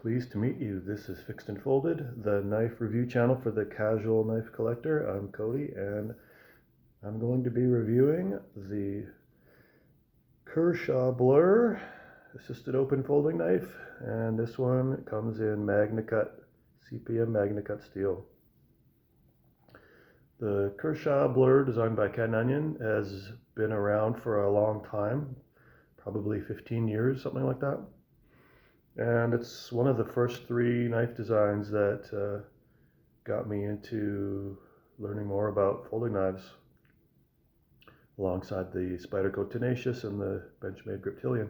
Pleased to meet you. This is Fixed and Folded, the knife review channel for the casual knife collector. I'm Cody, and I'm going to be reviewing the Kershaw Blur assisted open folding knife, and this one comes in Magnacut, CPM Magnacut steel. The Kershaw Blur, designed by Ken Onion, has been around for a long time, probably 15 years, something like that. And it's one of the first three knife designs that got me into learning more about folding knives, alongside the Spyderco Tenacious and the Benchmade Griptilian.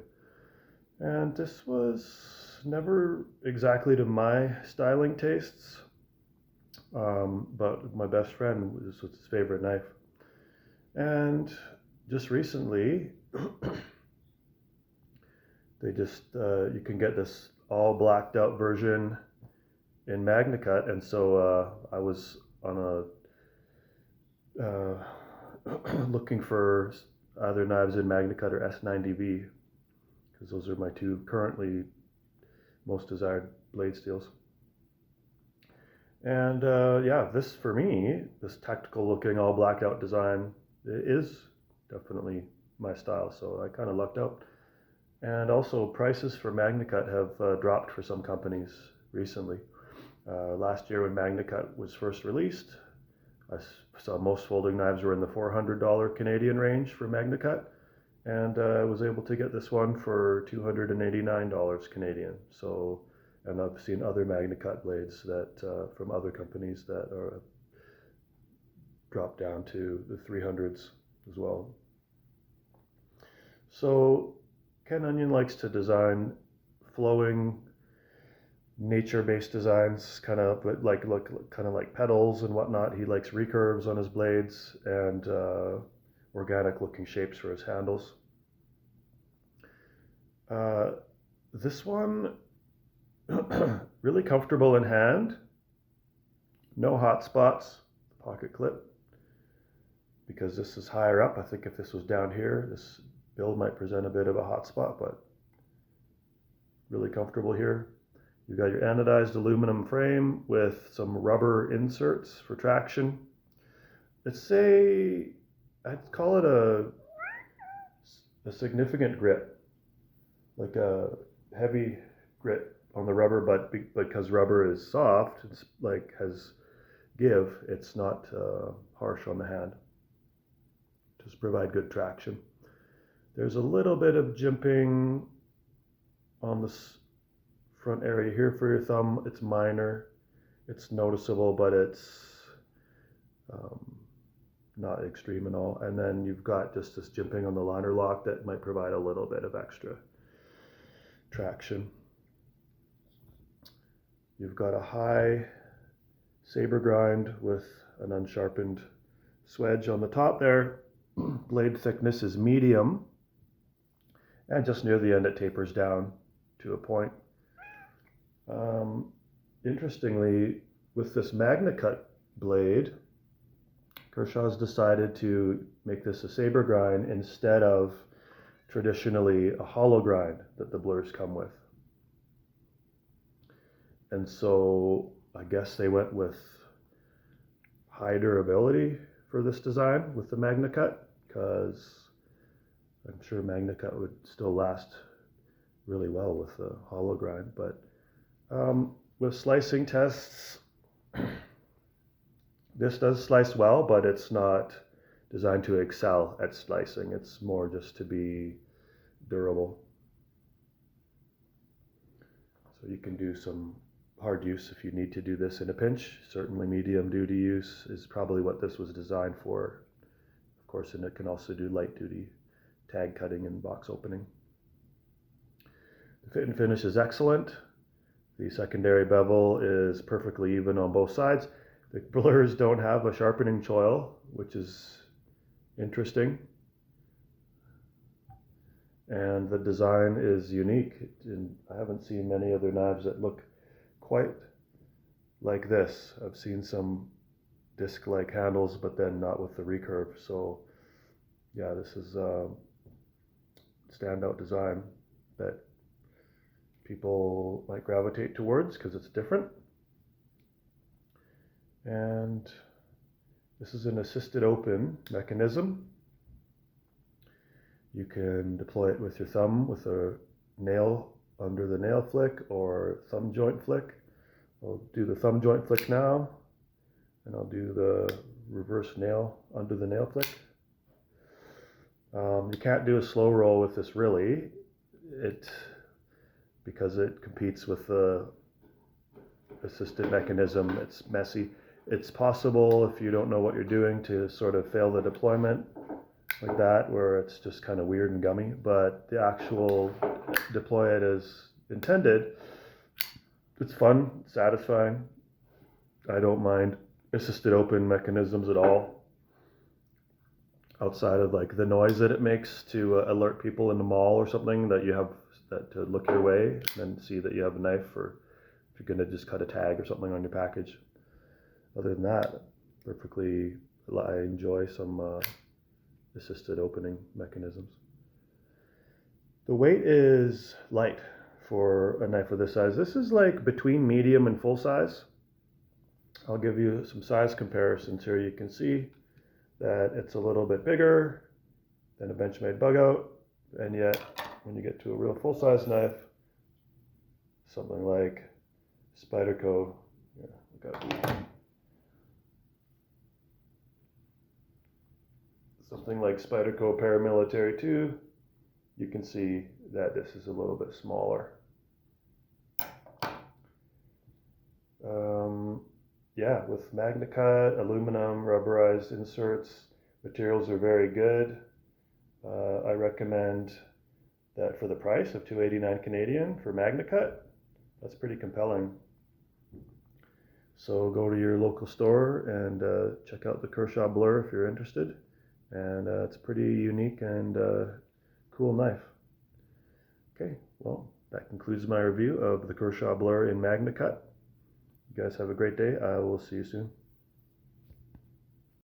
And this was never exactly to my styling tastes, but my best friend, this was his favorite knife. And just recently, you can get this all blacked out version in Magnacut, and so I was on looking for either knives in Magnacut or S90V, because those are my two currently most desired blade steels. And this for me, this tactical looking all blacked out design is definitely my style, so I kind of lucked out. And also, prices for Magnacut have dropped for some companies recently. Last year when Magnacut was first released, I saw most folding knives were in the $400 Canadian range for Magnacut, and I was able to get this one for $289 Canadian. So, and I've seen other Magnacut blades that from other companies that are dropped down to the 300s as well. So Ken Onion likes to design flowing, nature-based designs, kind of like petals and whatnot. He likes recurves on his blades and organic-looking shapes for his handles. This one, really comfortable in hand. No hot spots. Pocket clip. Because this is higher up, I think if this was down here, this build might present a bit of a hot spot, but really comfortable here. You've got your anodized aluminum frame with some rubber inserts for traction. I'd call it a significant grit, like a heavy grit on the rubber, but because rubber is soft, it's like has give, it's not harsh on the hand. Just provide good traction. There's a little bit of jimping on this front area here for your thumb. It's minor, it's noticeable, but it's not extreme at all. And then you've got just this jimping on the liner lock that might provide a little bit of extra traction. You've got a high saber grind with an unsharpened swedge on the top there. Blade thickness is medium, and just near the end it tapers down to a point. Interestingly, with this Magnacut blade, Kershaw's decided to make this a saber grind instead of traditionally a hollow grind that the Blurs come with. And so I guess they went with high durability for this design with the Magnacut, because I'm sure Magnacut would still last really well with a hollow grind. But with slicing tests, this does slice well, but it's not designed to excel at slicing. It's more just to be durable. So you can do some hard use if you need to do this in a pinch. Certainly medium duty use is probably what this was designed for. Of course, and it can also do light duty tag cutting and box opening. The fit and finish is excellent. The secondary bevel is perfectly even on both sides. The Blurs don't have a sharpening choil, which is interesting. And the design is unique. And I haven't seen many other knives that look quite like this. I've seen some disc-like handles, but then not with the recurve. So yeah, this is a standout design that people might gravitate towards because it's different. And this is an assisted open mechanism. You can deploy it with your thumb with a nail under the nail flick or thumb joint flick. I'll do the thumb joint flick now, and I'll do the reverse nail under the nail flick. You can't do a slow roll with this really, because it competes with the assisted mechanism. It's messy. It's possible, if you don't know what you're doing, to sort of fail the deployment like that, where it's just kind of weird and gummy, but the actual deploy it as intended, it's fun, satisfying. I don't mind assisted open mechanisms at all, outside of like the noise that it makes to alert people in the mall or something that you have that to look your way and see that you have a knife, or if you're going to just cut a tag or something on your package. Other than that, perfectly, I enjoy some assisted opening mechanisms. The weight is light for a knife of this size. This is like between medium and full size. I'll give you some size comparisons here. You can see that it's a little bit bigger than a Benchmade bug out, and yet when you get to a real full size knife, something like Spyderco, something like Spyderco Paramilitary 2, you can see that this is a little bit smaller. Yeah, with Magnacut, aluminum, rubberized inserts, materials are very good. I recommend that for the price of $289 Canadian for Magnacut. That's pretty compelling. So go to your local store and check out the Kershaw Blur if you're interested. And it's a pretty unique and cool knife. Okay, well, that concludes my review of the Kershaw Blur in Magnacut. You guys have a great day. I will see you soon.